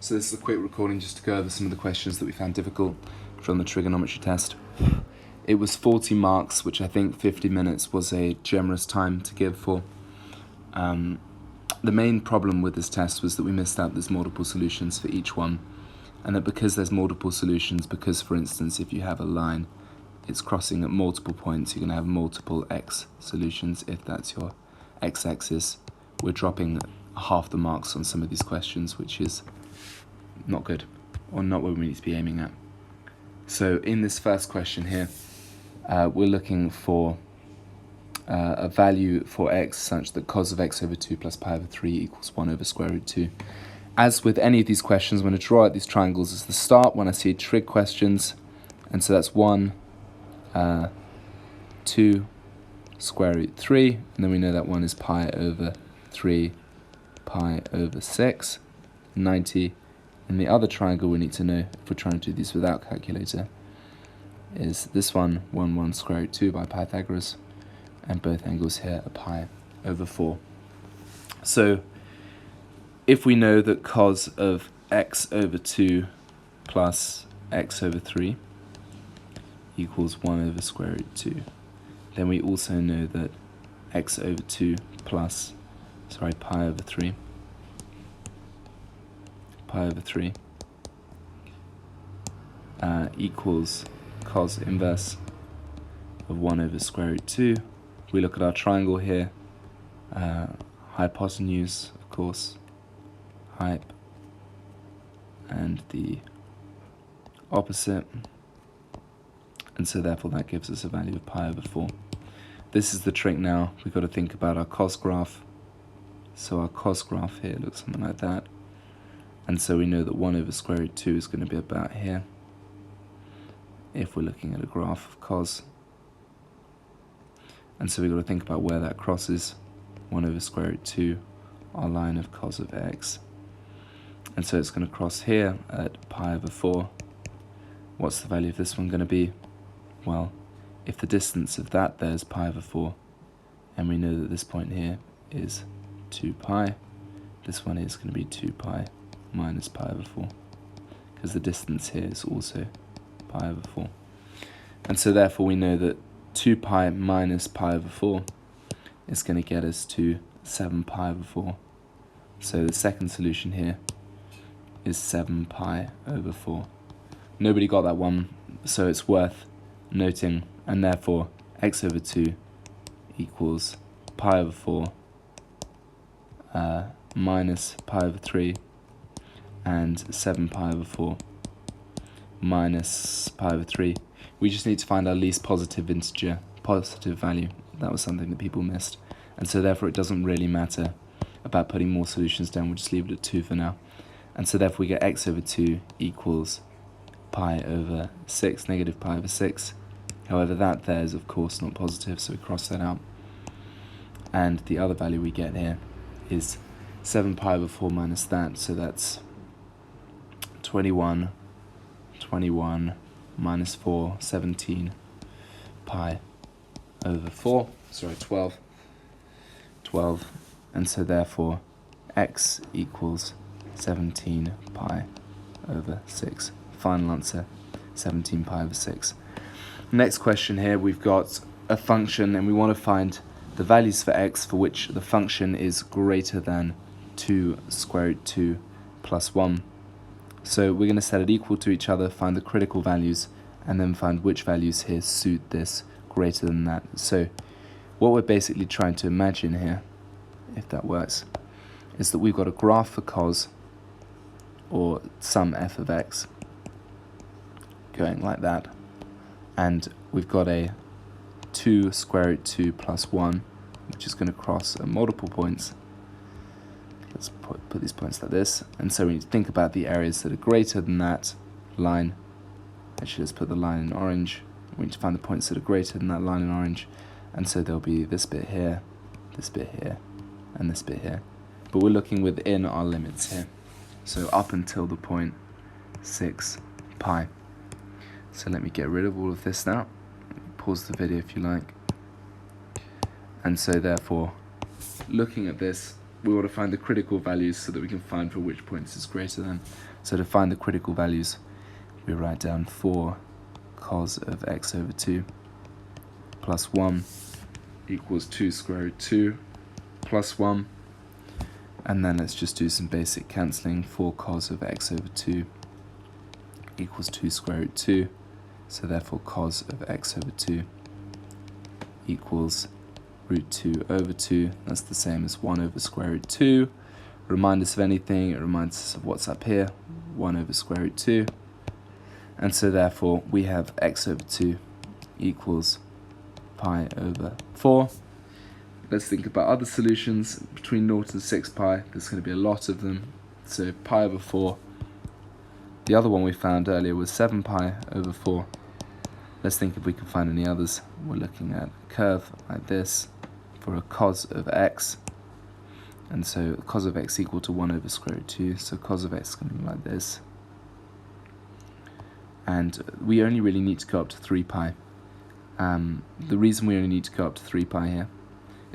So this is a quick recording just to go over some of the questions that we found difficult from the trigonometry test. It was 40 marks, which I think 50 minutes was a generous time to give for. The main problem with this test was that we missed out there's multiple solutions for each one, and that because there's multiple solutions, because for instance if you have a line, it's crossing at multiple points, you're going to have multiple x solutions if that's your x-axis. We're dropping half the marks on some of these questions, which is not good, or not what we need to be aiming at. So in this first question here, we're looking for a value for x such that cos of x over 2 plus pi over 3 equals 1 over square root 2. As with any of these questions, I'm going to draw out these triangles as the start when I see trig questions, and so that's 1, 2, square root 3, and then we know that 1 is pi over 3, pi over 6, 90. And the other triangle we need to know, if we're trying to do these without calculator, is this one, 1 square root 2 by Pythagoras, and both angles here are pi over 4. So if we know that cos of x over 2 plus x over 3 equals 1 over square root 2, then we also know that x over 2 plus, pi over 3, equals cos inverse of 1 over square root 2. We look at our triangle here, hypotenuse, of course, hype, and the opposite, and so therefore that gives us a value of pi over 4. This is the trick now. We've got to think about our cos graph. So our cos graph here looks something like that. And so we know that 1 over square root 2 is going to be about here, if we're looking at a graph of cos. And so we've got to think about where that crosses. 1 over square root 2, our line of cos of x. And so it's going to cross here at pi over 4. What's the value of this one going to be? Well, if the distance of that there is pi over 4, and we know that this point here is 2 pi, this one is going to be 2 pi minus pi over 4, because the distance here is also pi over 4. And so therefore we know that 2 pi minus pi over 4 is going to get us to 7 pi over 4. So the second solution here is 7 pi over 4. Nobody got that one, so it's worth noting, and therefore x over 2 equals pi over 4 minus pi over 3, and 7 pi over 4 minus pi over 3. We just need to find our least positive integer, positive value. That was something that people missed. And so therefore it doesn't really matter about putting more solutions down. We'll just leave it at 2 for now. And so therefore we get x over 2 equals pi over 6, negative pi over 6. However, that there is of course not positive, so we cross that out. And the other value we get here is 7 pi over 4 minus that, so that's 21 minus 4, 17 pi over 4, 12, and so therefore x equals 17 pi over 6. Final answer, 17 pi over 6. Next question here, we've got a function and we want to find the values for x for which the function is greater than 2 square root 2 plus 1. So we're going to set it equal to each other, find the critical values, and then find which values here suit this greater than that. So what we're basically trying to imagine here, if that works, is that we've got a graph for cos, or some f of x, going like that, and we've got a 2 square root 2 plus 1, which is going to cross at multiple points. Let's put these points like this, and so we need to think about the areas that are greater than that line. Actually, let's put the line in orange. We need to find the points that are greater than that line in orange, and so there'll be this bit here, and this bit here. But we're looking within our limits here, so up until the point 6 pi. So let me get rid of all of this now. Pause the video if you like. And so therefore, looking at this, we want to find the critical values so that we can find for which points is greater than. So to find the critical values, we write down 4 cos of x over 2 plus 1 equals 2 square root 2 plus 1. And then let's just do some basic cancelling. 4 cos of x over 2 equals 2 square root 2. So therefore cos of x over 2 equals root 2 over 2. That's the same as 1 over square root 2. Remind us of anything, it reminds us of what's up here, 1 over square root 2. And so therefore we have x over 2 equals pi over 4. Let's think about other solutions between 0 and 6 pi. There's going to be a lot of them. So pi over 4. The other one we found earlier was 7 pi over 4. Let's think if we can find any others. We're looking at a curve like this for a cos of x. And so cos of x equal to 1 over square root 2. So cos of x is going to be like this. And we only really need to go up to 3 pi. The reason we only need to go up to 3 pi here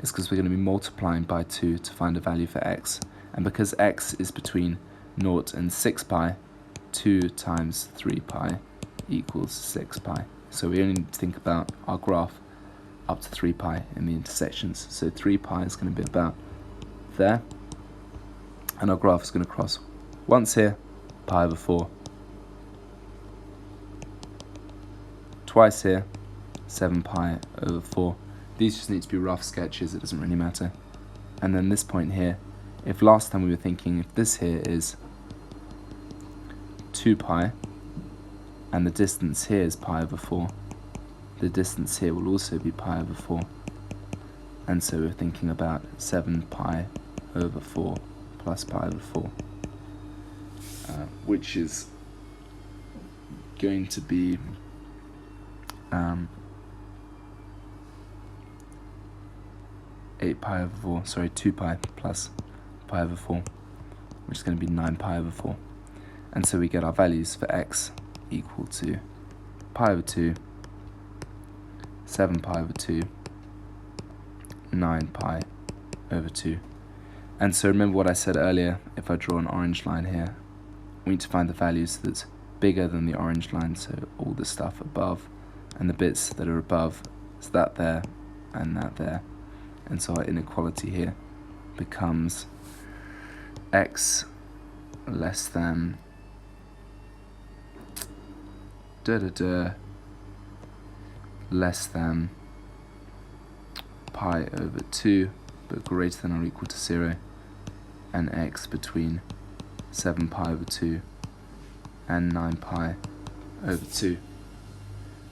is because we're going to be multiplying by 2 to find a value for x. And because x is between 0 and 6 pi, 2 times 3 pi equals 6 pi. So we only need to think about our graph up to 3 pi in the intersections. So 3 pi is going to be about there. And our graph is going to cross once here, pi over 4. Twice here, 7 pi over 4. These just need to be rough sketches, it doesn't really matter. And then this point here, if last time we were thinking if this here is 2 pi, and the distance here is pi over 4, the distance here will also be pi over 4. And so we're thinking about 7 pi over 4 plus pi over 4, which is going to be 8 pi over 4, sorry, 2 pi plus pi over 4, which is going to be 9 pi over 4. And so we get our values for x equal to pi over 2, 7 pi over 2, 9 pi over 2. And so remember what I said earlier, if I draw an orange line here, we need to find the values that's bigger than the orange line, so all the stuff above, and the bits that are above, so that there and that there. And so our inequality here becomes x less than less than pi over 2 but greater than or equal to 0, and x between 7 pi over 2 and 9 pi over 2.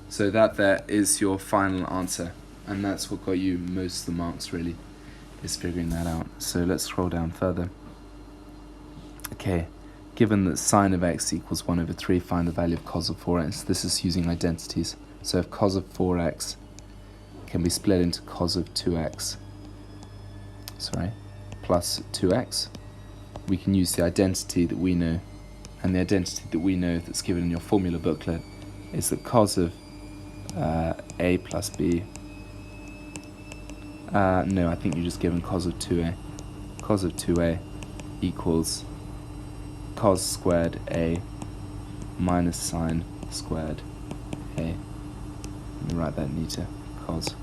So that there is your final answer, and that's what got you most of the marks really, is figuring that out. So let's scroll down further. Okay, given that sine of x equals 1 over 3, find the value of cos of 4x. This is using identities. So if cos of 4x can be split into cos of 2x, plus 2x, we can use the identity that we know. And the identity that we know that's given in your formula booklet is that cos of a plus b, no, I think you're just given cos of 2a. Cos of 2a equals cos squared a minus sine squared a. Let me write that neater, cos.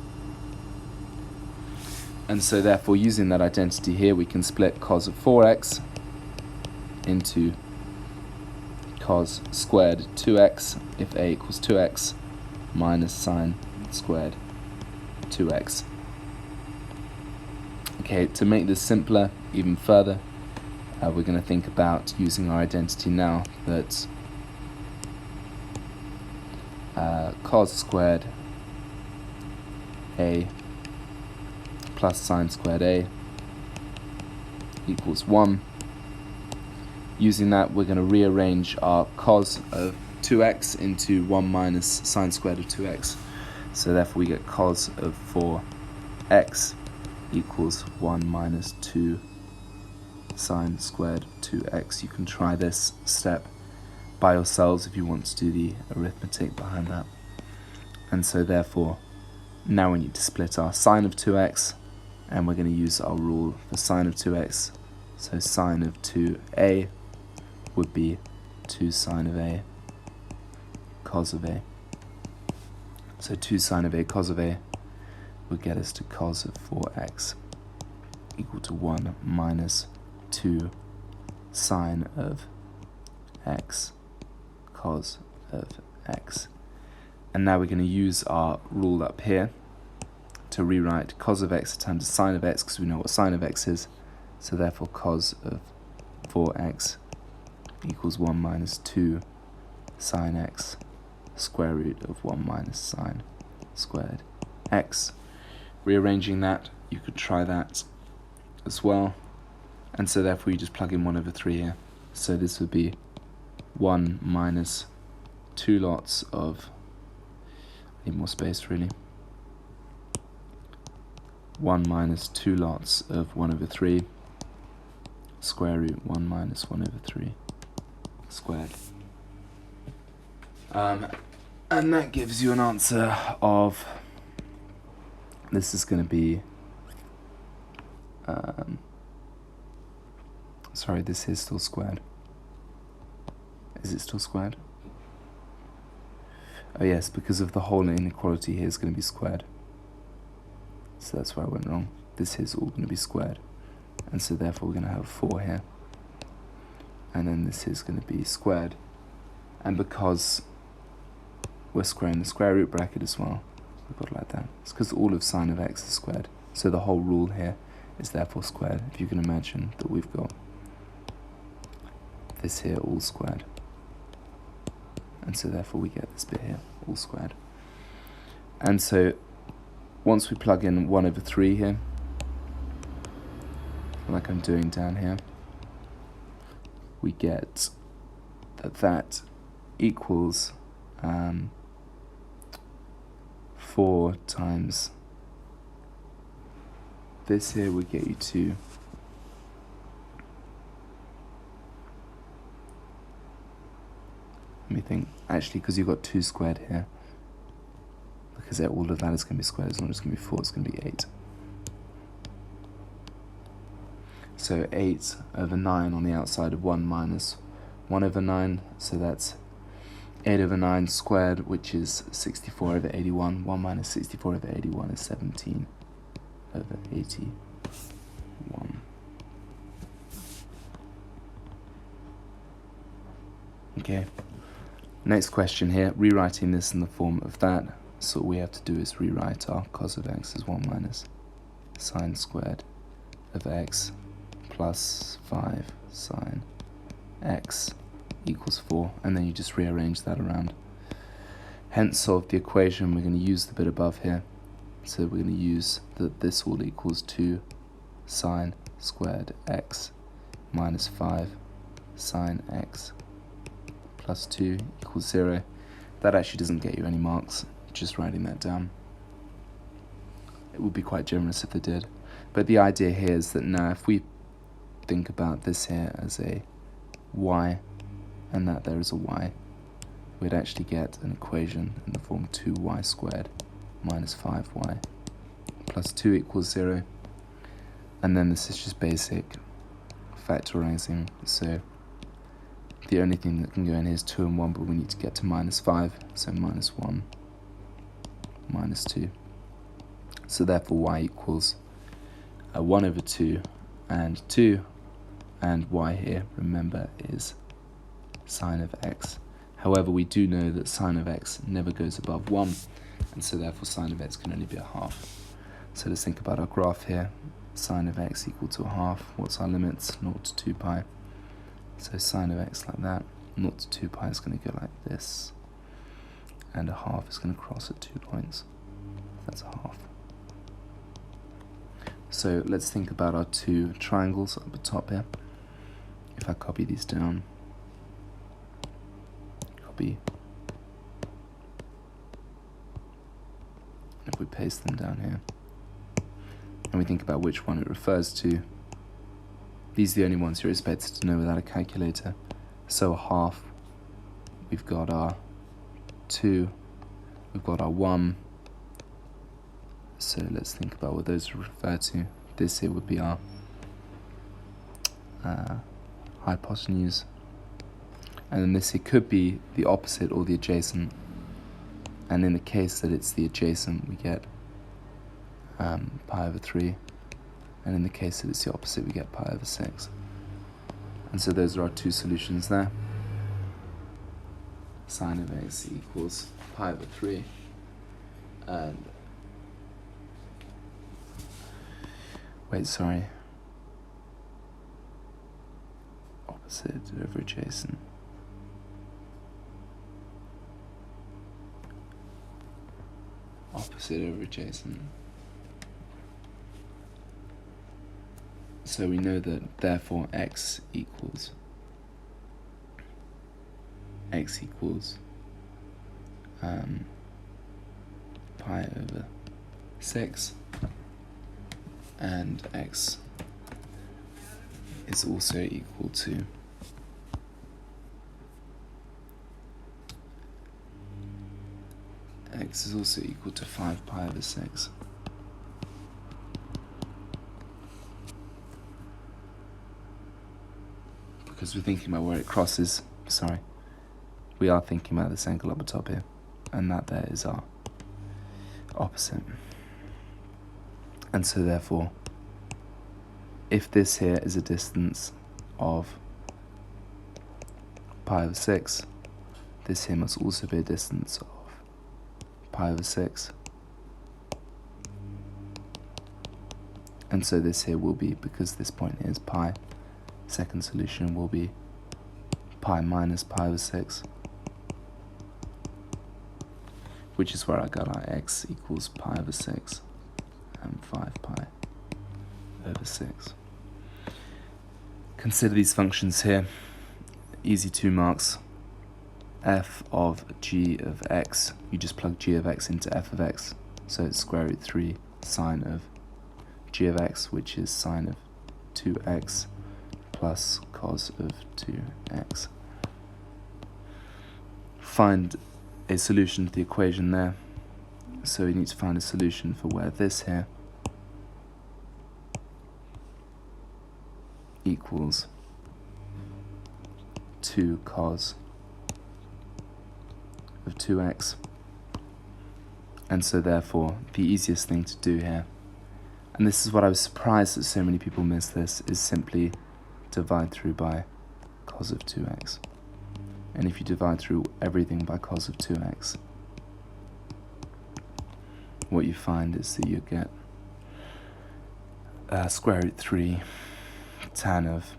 And so therefore, using that identity here, we can split cos of 4x into cos squared 2x if a equals 2x minus sine squared 2x. Okay, to make this simpler even further, we're going to think about using our identity now that cos squared a plus sine squared a equals 1. Using that, we're going to rearrange our cos of 2x into 1 minus sine squared of 2x. So therefore we get cos of 4x equals 1 minus 2 sine squared 2x. You can try this step by yourselves if you want to do the arithmetic behind that. And so therefore, now we need to split our sine of 2x and we're going to use our rule for sine of 2x. So sine of 2a would be 2 sine of a cos of a. So 2 sine of a cos of a would get us to cos of 4x equal to 1 minus 2 sine of x cos of x. And now we're going to use our rule up here to rewrite cos of x times sine of x, because we know what sine of x is. So therefore cos of 4x equals 1 minus 2 sine x square root of 1 minus sine squared x. Rearranging that, you could try that as well. And so therefore you just plug in 1 over 3 here. So this would be 1 minus 2 lots of, I need more space really, 1 minus 2 lots of 1 over 3 square root 1 minus 1 over 3 squared. And that gives you an answer of, this is going to be, sorry, this is still squared. Is it still squared? Oh yes, because of the whole inequality here is going to be squared. So that's where I went wrong. This is all going to be squared. And so therefore we're going to have 4 here. And then this is going to be squared. And because we're squaring the square root bracket as well, we've got it like that. It's because all of sine of x is squared. So the whole rule here is therefore squared. If you can imagine that we've got this here all squared. And so therefore we get this bit here all squared. And so once we plug in 1 over 3 here, like I'm doing down here, we get that equals 4 times this here would get you to let me think, actually, because you've got 2 squared here, because all of that is going to be squared, it's not just going to be 4, it's going to be 8. So 8 over 9 on the outside of 1 minus 1 over 9, so that's 8 over 9 squared, which is 64 over 81. 1 minus 64 over 81 is 17 over 81. Okay, next question here, rewriting this in the form of that, so all we have to do is rewrite our cos of x as 1 minus sine squared of x plus 5 sine x equals 4, and then you just rearrange that around. Hence solve the equation, we're going to use the bit above here, so we're going to use that this all equals 2 sine squared x minus 5 sine x plus 2 equals 0. That actually doesn't get you any marks, just writing that down. It would be quite generous if they did. But the idea here is that now if we think about this here as a y, and that there is a y, we'd actually get an equation in the form 2y squared minus 5y plus 2 equals 0. And then this is just basic factorizing, so the only thing that can go in here is 2 and 1, but we need to get to minus 5, so minus 1 minus 2. So therefore y equals 1 over 2 and 2, and y here, remember, is sine of x. However, we do know that sine of x never goes above 1, and so therefore sine of x can only be a half. So let's think about our graph here. Sine of x equal to a half. What's our limits? 0 to 2 pi. So sine of x like that. 0 to 2 pi is going to go like this, and a half is going to cross at 2 points. That's a half. So let's think about our 2 triangles up the top here. If I copy these down, copy, if we paste them down here, and we think about which one it refers to, these are the only ones you're expected to know without a calculator. So a half, we've got our 2, we've got our 1, so let's think about what those refer to. this here would be our hypotenuse, and then this here could be the opposite or the adjacent, and in the case that it's the adjacent we get pi over 3, and in the case that it's the opposite we get pi over 6. And so those are our two solutions there. Sine of x equals pi over 3, and opposite over adjacent. Opposite over adjacent. So we know that therefore x equals pi over 6, and x is also equal to x is also equal to 5 pi over 6. Because we're thinking about where it crosses, we are thinking about this angle up the top here, and that there is our opposite. And so therefore, if this here is a distance of pi over 6, this here must also be a distance of pi over 6. And so this here will be, because this point is pi, second solution will be pi minus pi over 6, which is where I got our x equals pi over 6 and 5 pi over 6. Consider these functions here. Easy 2 marks. F of g of x, you just plug g of x into f of x, so it's square root 3 sine of g of x, which is sine of 2x plus cos of 2x. Find a solution to the equation there. So we need to find a solution for where this here equals 2 cos of 2x. And so therefore the easiest thing to do here, and this is what I was surprised that so many people miss this, is simply divide through by cos of 2x. And if you divide through everything by cos of 2x, what you find is that you get square root 3 tan of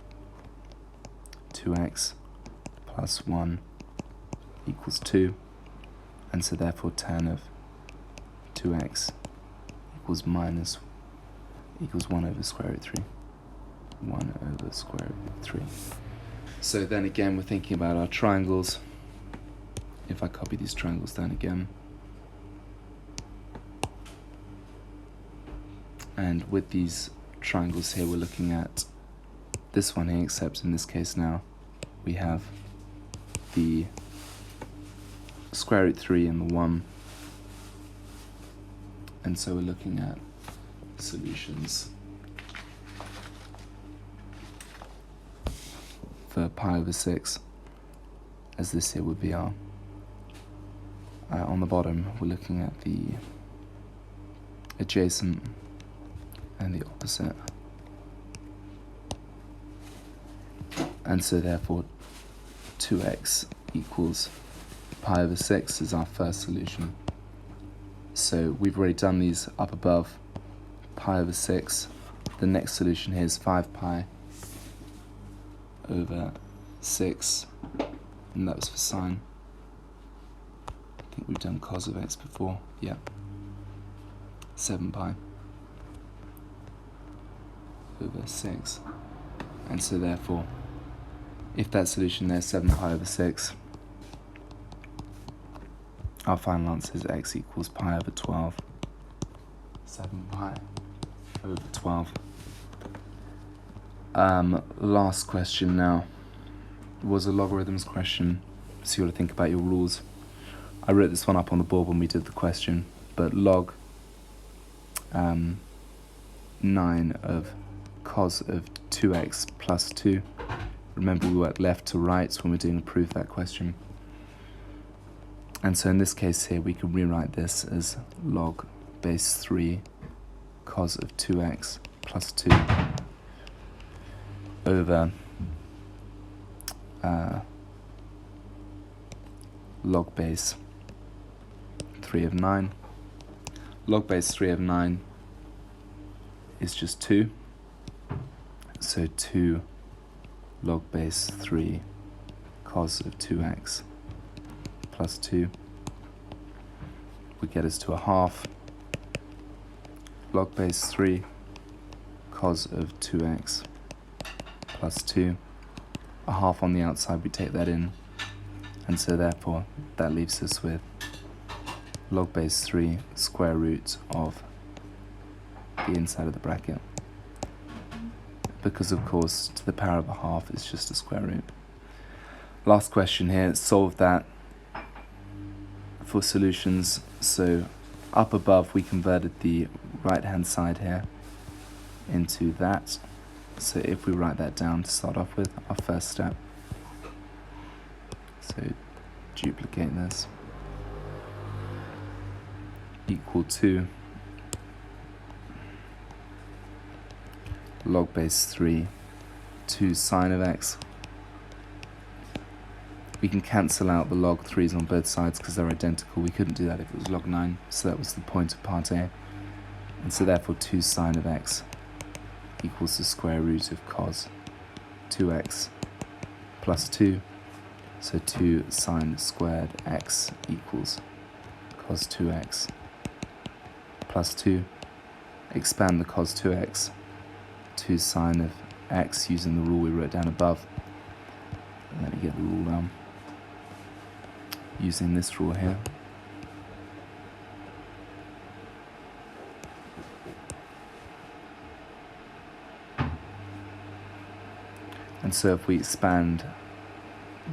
2x plus 1 equals 2, and so therefore tan of 2x equals 1 over square root 3. 1 over square root 3. So then again, we're thinking about our triangles. If I copy these triangles down again, and with these triangles here, we're looking at this one here, except in this case now we have the square root 3 and the 1, and so we're looking at solutions for pi over 6, as this here would be our on the bottom we're looking at the adjacent and the opposite, and so therefore 2x equals pi over 6 is our first solution. So we've already done these up above. Pi over 6, the next solution here is 5 pi over 6, and that was for sine. I think we've done cos of x before, yeah. 7 pi over 6, and so therefore if that solution there is 7 pi over 6, our final answer is x equals pi over 12. 7 pi over 12. Last question now was a logarithms question, so you got to think about your rules. I wrote this one up on the board when we did the question, but log 9 of cos of 2x plus 2. Remember, we work left to right when we're doing a proof that question. And so in this case here, we can rewrite this as log base 3 cos of 2x plus 2 over log base 3 of 9. Log base 3 of 9 is just 2. So 2 log base 3 cos of 2x plus 2 would get us to a half. Log base 3 cos of 2x plus 2. A half on the outside, we take that in. And so therefore, that leaves us with log base 3 square root of the inside of the bracket. Because of course, to the power of a half is just a square root. Last question here, solve that for solutions. So up above, we converted the right-hand side here into that. So if we write that down to start off with, our first step. So duplicate this. Equal to log base 3 2 sine of x. We can cancel out the log 3's on both sides because they're identical. We couldn't do that if it was log 9, so that was the point of part A. And so therefore 2 sine of x equals the square root of cos 2x plus 2. So 2 sine squared x equals cos 2x plus 2. Expand the cos 2x, 2 sine of x using the rule we wrote down above. And let me get the rule down. Using this rule here. And so if we expand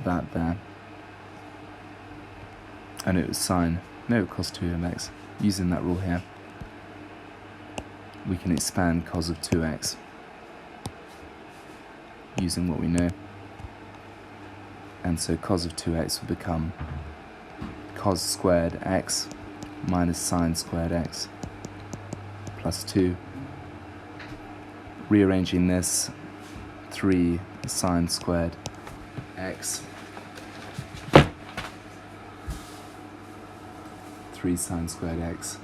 that there, and it was cos 2 of x, using that rule here, we can expand cos of 2x using what we know. And so cos of 2x will become cos squared x minus sine squared x plus 2. Rearranging this, 3 sine squared x, 3 sine squared x,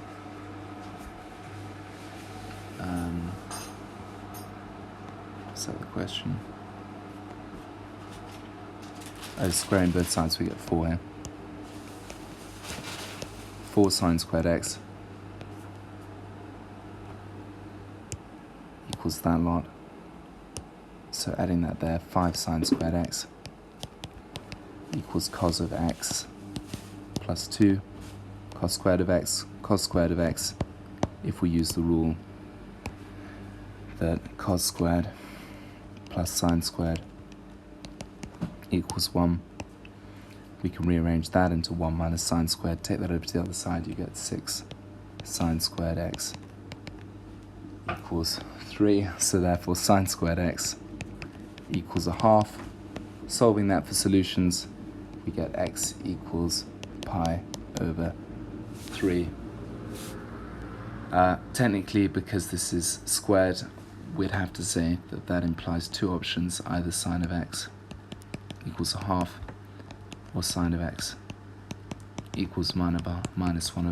is that the question? Oh, squaring both sides, we get 4 here. 4 sine squared x equals that lot. So adding that there, 5 sine squared x equals cos of x plus 2. Cos squared of x, if we use the rule that cos squared plus sine squared equals 1, we can rearrange that into 1 minus sine squared. Take that over to the other side, you get 6 sine squared x equals 3. So therefore sine squared x equals a half. Solving that for solutions, we get x equals pi over 3. Technically, because this is squared, we'd have to say that that implies 2 options, either sine of x equals a half, or sine of x equals minus 1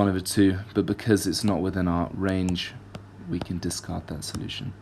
over 2, but because it's not within our range, we can discard that solution.